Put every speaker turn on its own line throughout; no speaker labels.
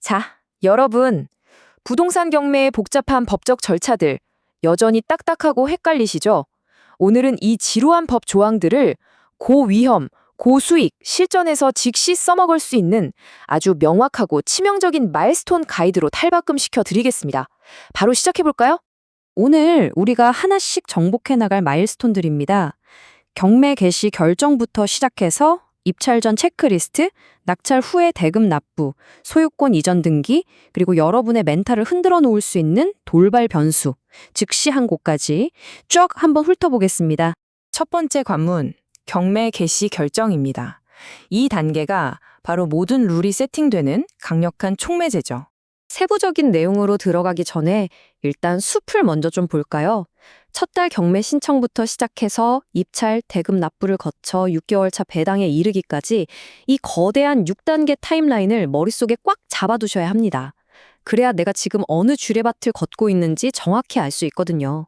자, 여러분, 부동산 경매의 복잡한 법적 절차들 여전히 딱딱하고 헷갈리시죠? 오늘은 이 지루한 법 조항들을 고위험, 고수익, 실전에서 즉시 써먹을 수 있는 아주 명확하고 치명적인 마일스톤 가이드로 탈바꿈시켜 드리겠습니다. 바로 시작해볼까요? 오늘 우리가 하나씩 정복해 나갈 마일스톤들입니다. 경매 개시 결정부터 시작해서 입찰 전 체크리스트, 낙찰 후에 대금 납부, 소유권 이전 등기, 그리고 여러분의 멘탈을 흔들어 놓을 수 있는 돌발 변수, 즉시 항고까지 쭉 한번 훑어보겠습니다.
첫 번째 관문, 경매 개시 결정입니다. 이 단계가 바로 모든 룰이 세팅되는 강력한 촉매제죠.
세부적인 내용으로 들어가기 전에 일단 숲을 먼저 좀 볼까요? 첫 달 경매 신청부터 시작해서 입찰, 대금 납부를 거쳐 6개월 차 배당에 이르기까지 이 거대한 6단계 타임라인을 머릿속에 꽉 잡아두셔야 합니다. 그래야 내가 지금 어느 주례밭을 걷고 있는지 정확히 알 수 있거든요.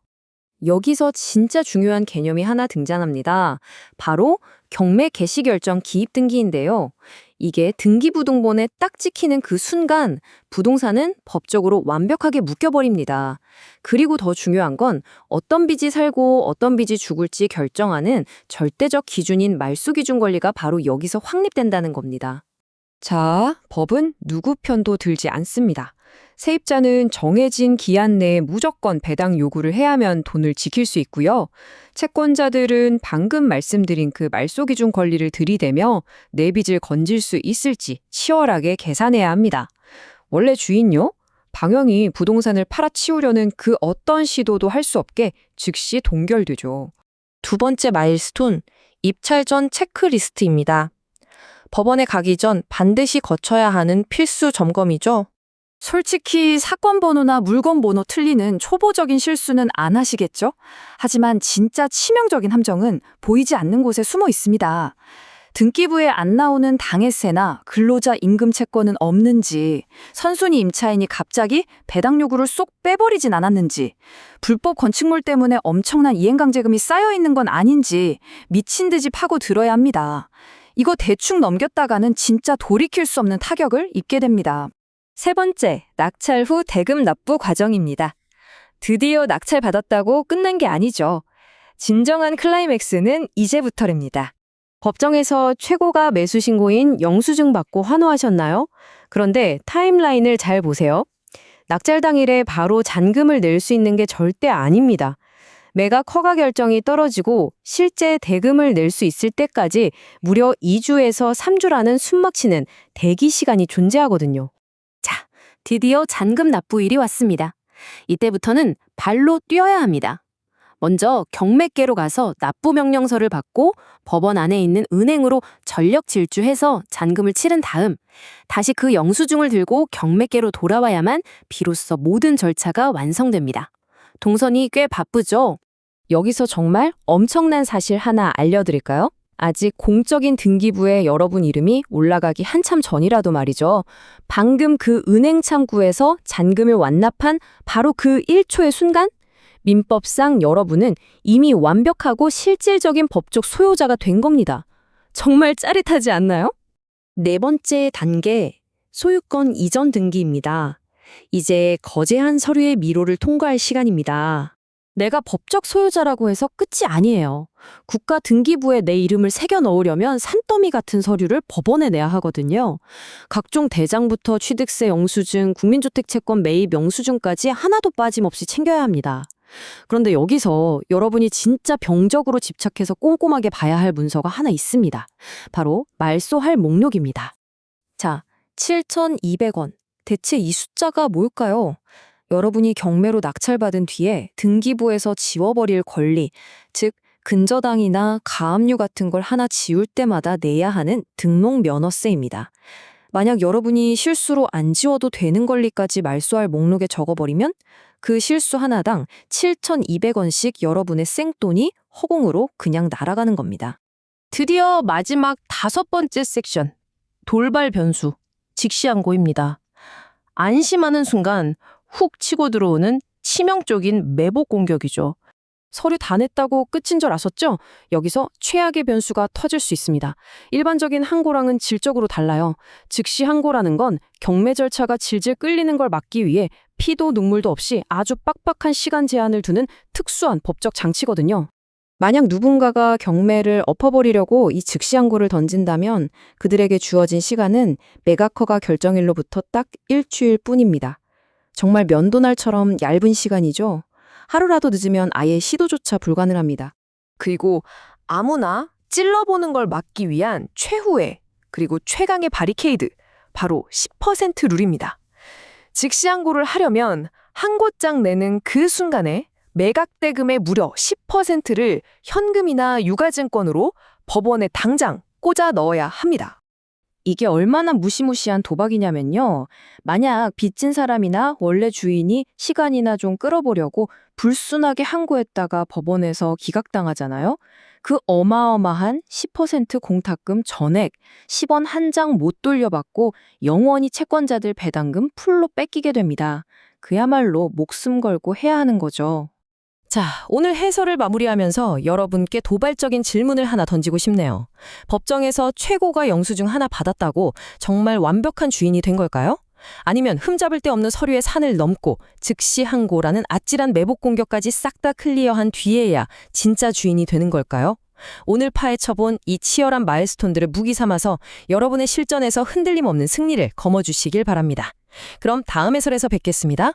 여기서 진짜 중요한 개념이 하나 등장합니다. 바로 경매 개시 결정 기입 등기인데요. 이게 등기부등본에 딱 찍히는 그 순간 부동산은 법적으로 완벽하게 묶여버립니다. 그리고 더 중요한 건 어떤 빚이 살고 어떤 빚이 죽을지 결정하는 절대적 기준인 말소기준 권리가 바로 여기서 확립된다는 겁니다. 자, 법은 누구 편도 들지 않습니다. 세입자는 정해진 기한 내에 무조건 배당 요구를 해야만 돈을 지킬 수 있고요. 채권자들은 방금 말씀드린 그 말소기준 권리를 들이대며 내 빚을 건질 수 있을지 치열하게 계산해야 합니다. 원래 주인요? 방형이 부동산을 팔아치우려는 그 어떤 시도도 할 수 없게 즉시 동결되죠.
두 번째 마일스톤, 입찰 전 체크리스트입니다. 법원에 가기 전 반드시 거쳐야 하는 필수 점검이죠.
솔직히 사건 번호나 물건 번호 틀리는 초보적인 실수는 안 하시겠죠? 하지만 진짜 치명적인 함정은 보이지 않는 곳에 숨어 있습니다. 등기부에 안 나오는 당해세나 근로자 임금 채권은 없는지, 선순위 임차인이 갑자기 배당 요구를 쏙 빼버리진 않았는지, 불법 건축물 때문에 엄청난 이행강제금이 쌓여 있는 건 아닌지 미친 듯이 파고 들어야 합니다. 이거 대충 넘겼다가는 진짜 돌이킬 수 없는 타격을 입게 됩니다.
세 번째, 낙찰 후 대금 납부 과정입니다. 드디어 낙찰받았다고 끝난 게 아니죠. 진정한 클라이맥스는 이제부터입니다. 법정에서 최고가 매수 신고인 영수증 받고 환호하셨나요? 그런데 타임라인을 잘 보세요. 낙찰 당일에 바로 잔금을 낼 수 있는 게 절대 아닙니다. 매각 허가 결정이 떨어지고 실제 대금을 낼 수 있을 때까지 무려 2주에서 3주라는 숨막히는 대기 시간이 존재하거든요. 자, 드디어 잔금 납부일이 왔습니다. 이때부터는 발로 뛰어야 합니다. 먼저 경매계로 가서 납부 명령서를 받고 법원 안에 있는 은행으로 전력 질주해서 잔금을 치른 다음 다시 그 영수증을 들고 경매계로 돌아와야만 비로소 모든 절차가 완성됩니다. 동선이 꽤 바쁘죠? 여기서 정말 엄청난 사실 하나 알려드릴까요? 아직 공적인 등기부에 여러분 이름이 올라가기 한참 전이라도 말이죠. 방금 그 은행 창구에서 잔금을 완납한 바로 그 1초의 순간 민법상 여러분은 이미 완벽하고 실질적인 법적 소유자가 된 겁니다. 정말 짜릿하지 않나요? 네 번째 단계, 소유권 이전 등기입니다. 이제 거대한 서류의 미로를 통과할 시간입니다. 내가 법적 소유자라고 해서 끝이 아니에요. 국가 등기부에 내 이름을 새겨 넣으려면 산더미 같은 서류를 법원에 내야 하거든요. 각종 대장부터 취득세 영수증, 국민주택채권 매입 영수증까지 하나도 빠짐없이 챙겨야 합니다. 그런데 여기서 여러분이 진짜 병적으로 집착해서 꼼꼼하게 봐야 할 문서가 하나 있습니다. 바로 말소할 목록입니다. 자, 7,200원. 대체 이 숫자가 뭘까요? 여러분이 경매로 낙찰받은 뒤에 등기부에서 지워버릴 권리, 즉 근저당이나 가압류 같은 걸 하나 지울 때마다 내야 하는 등록 면허세입니다. 만약 여러분이 실수로 안 지워도 되는 권리까지 말소할 목록에 적어버리면 그 실수 하나당 7,200원씩 여러분의 생돈이 허공으로 그냥 날아가는 겁니다.
드디어 마지막 5번째 섹션, 돌발 변수, 직시항고입니다. 안심하는 순간 훅 치고 들어오는 치명적인 매복 공격이죠.
서류 다 냈다고 끝인 줄 아셨죠? 여기서 최악의 변수가 터질 수 있습니다. 일반적인 항고랑은 질적으로 달라요. 즉시 항고라는 건 경매 절차가 질질 끌리는 걸 막기 위해 피도 눈물도 없이 아주 빡빡한 시간 제한을 두는 특수한 법적 장치거든요.
만약 누군가가 경매를 엎어버리려고 이 즉시 항고를 던진다면 그들에게 주어진 시간은 매각허가 결정일로부터 딱 일주일 뿐입니다. 정말 면도날처럼 얇은 시간이죠. 하루라도 늦으면 아예 시도조차 불가능합니다.
그리고 아무나 찔러보는 걸 막기 위한 최후의 그리고 최강의 바리케이드, 바로 10% 룰입니다. 즉시 항고를 하려면 항고장 내는 그 순간에 매각 대금의 무려 10%를 현금이나 유가증권으로 법원에 당장 꽂아 넣어야 합니다.
이게 얼마나 무시무시한 도박이냐면요. 만약 빚진 사람이나 원래 주인이 시간이나 좀 끌어보려고 불순하게 항고했다가 법원에서 기각당하잖아요. 그 어마어마한 10% 공탁금 전액, 10원 한 장 못 돌려받고 영원히 채권자들 배당금 풀로 뺏기게 됩니다. 그야말로 목숨 걸고 해야 하는 거죠.
자, 오늘 해설을 마무리하면서 여러분께 도발적인 질문을 하나 던지고 싶네요. 법정에서 최고가 영수증 하나 받았다고 정말 완벽한 주인이 된 걸까요? 아니면 흠잡을 데 없는 서류의 산을 넘고 즉시 항고라는 아찔한 매복 공격까지 싹 다 클리어한 뒤에야 진짜 주인이 되는 걸까요? 오늘 파헤쳐본 이 치열한 마일스톤들을 무기 삼아서 여러분의 실전에서 흔들림 없는 승리를 거머쥐시길 바랍니다. 그럼 다음 해설에서 뵙겠습니다.